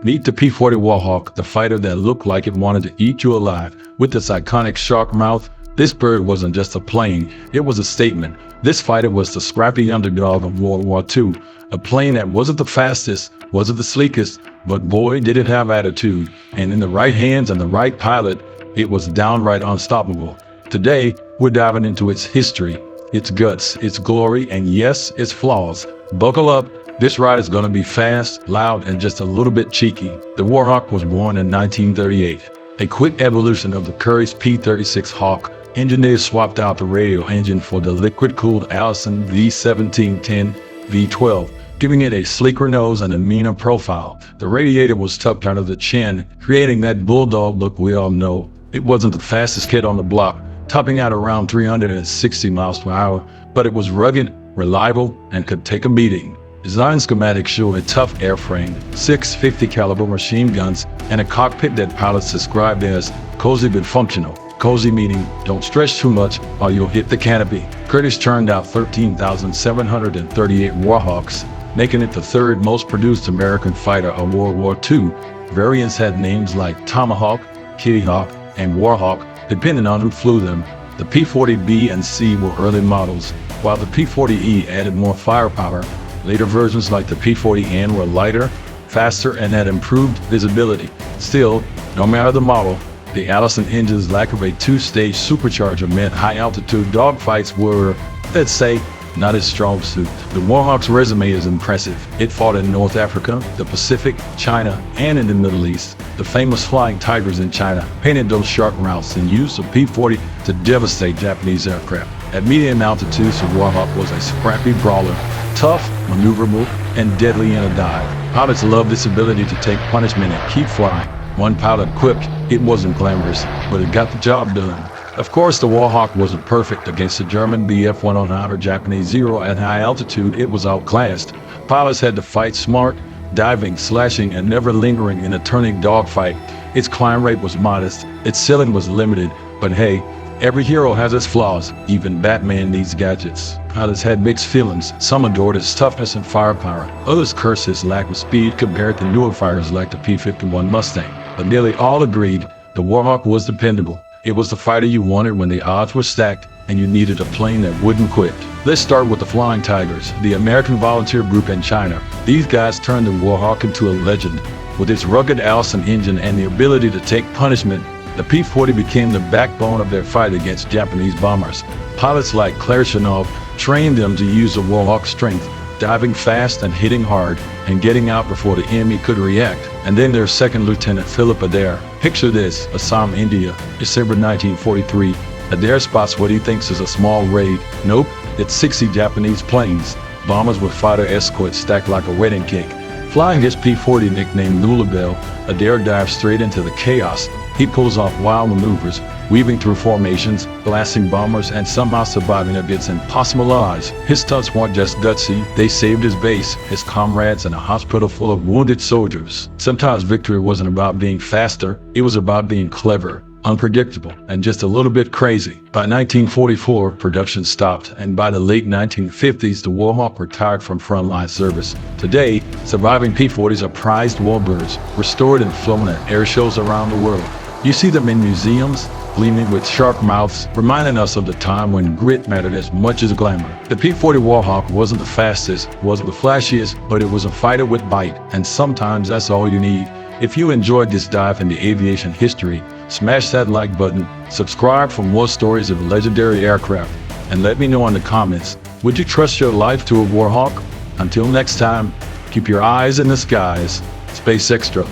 Meet the P-40 Warhawk, the fighter that looked like it wanted to eat you alive. With its iconic shark mouth, this bird wasn't just a plane, it was a statement. This fighter was the scrappy underdog of World War II, a plane that wasn't the fastest, wasn't the sleekest, but boy did it have attitude, and in the right hands and the right pilot, it was downright unstoppable. Today, we're diving into its history, its guts, its glory, and yes, its flaws. Buckle up. This ride is going to be fast, loud, and just a little bit cheeky. The Warhawk was born in 1938, a quick evolution of the Curry's P-36 Hawk. Engineers swapped out the radio engine for the liquid-cooled Allison V1710 V12, giving it a sleeker nose and a meaner profile. The radiator was tucked under the chin, creating that bulldog look we all know. It wasn't the fastest kid on the block, topping out around 360 miles per hour, but it was rugged, reliable, and could take a beating. Design schematics show a tough airframe, 6 50 caliber machine guns, and a cockpit that pilots described as cozy but functional. Cozy meaning don't stretch too much or you'll hit the canopy. Curtiss churned out 13,738 Warhawks, making it the third most produced American fighter of World War II. Variants had names like Tomahawk, Kitty Hawk, and Warhawk, depending on who flew them. The P-40B and C were early models, while the P-40E added more firepower. Later versions like the P-40N were lighter, faster, and had improved visibility. Still, no matter the model, the Allison engine's lack of a two-stage supercharger meant high-altitude dogfights were, let's say, not its strong suit. The Warhawk's resume is impressive. It fought in North Africa, the Pacific, China, and in the Middle East. The famous Flying Tigers in China painted those sharp routes and used the P-40 to devastate Japanese aircraft. At medium altitudes, the Warhawk was a scrappy brawler, tough, maneuverable, and deadly in a dive. Pilots loved this ability to take punishment and keep flying. One pilot quipped, it wasn't glamorous, but it got the job done. Of course, the Warhawk wasn't perfect against the German Bf-109 or Japanese Zero at high altitude. It was outclassed. Pilots had to fight smart, diving, slashing, and never lingering in a turning dogfight. Its climb rate was modest, its ceiling was limited, but hey, every hero has its flaws. Even Batman needs gadgets. Pilots had mixed feelings. Some adored his toughness and firepower. Others cursed his lack of speed compared to newer fighters like the P-51 Mustang. But nearly all agreed the Warhawk was dependable. It was the fighter you wanted when the odds were stacked and you needed a plane that wouldn't quit. Let's start with the Flying Tigers, the American volunteer group in China. These guys turned the Warhawk into a legend. With its rugged Allison engine and the ability to take punishment, the P-40 became the backbone of their fight against Japanese bombers. Pilots like Klarichinov trained them to use the Warhawk's strength, diving fast and hitting hard, and getting out before the enemy could react. And then there's Second Lieutenant Philip Adair. Picture this, Assam, India, December 1943. Adair spots what he thinks is a small raid. Nope, it's 60 Japanese planes, bombers with fighter escorts stacked like a wedding cake. Flying his P-40 nicknamed Lullabelle, Adair dives straight into the chaos. He pulls off wild maneuvers, weaving through formations, blasting bombers, and somehow surviving against impossible odds. His stunts weren't just gutsy, they saved his base, his comrades, and a hospital full of wounded soldiers. Sometimes victory wasn't about being faster, it was about being clever, unpredictable, and just a little bit crazy. By 1944, production stopped, and by the late 1950s, the Warhawk retired from frontline service. Today, surviving P-40s are prized warbirds, restored and flown at air shows around the world. You see them in museums, gleaming with sharp mouths, reminding us of the time when grit mattered as much as glamour. The P-40 Warhawk wasn't the fastest, wasn't the flashiest, but it was a fighter with bite, and sometimes that's all you need. If you enjoyed this dive into aviation history, smash that like button, subscribe for more stories of legendary aircraft, and let me know in the comments, would you trust your life to a Warhawk? Until next time, keep your eyes in the skies. Space Extra,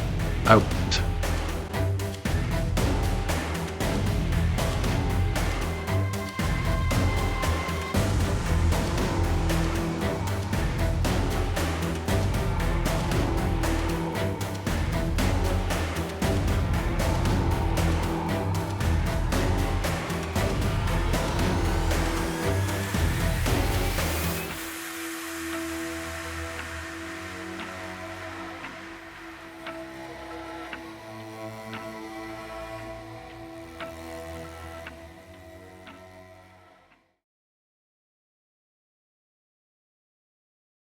out.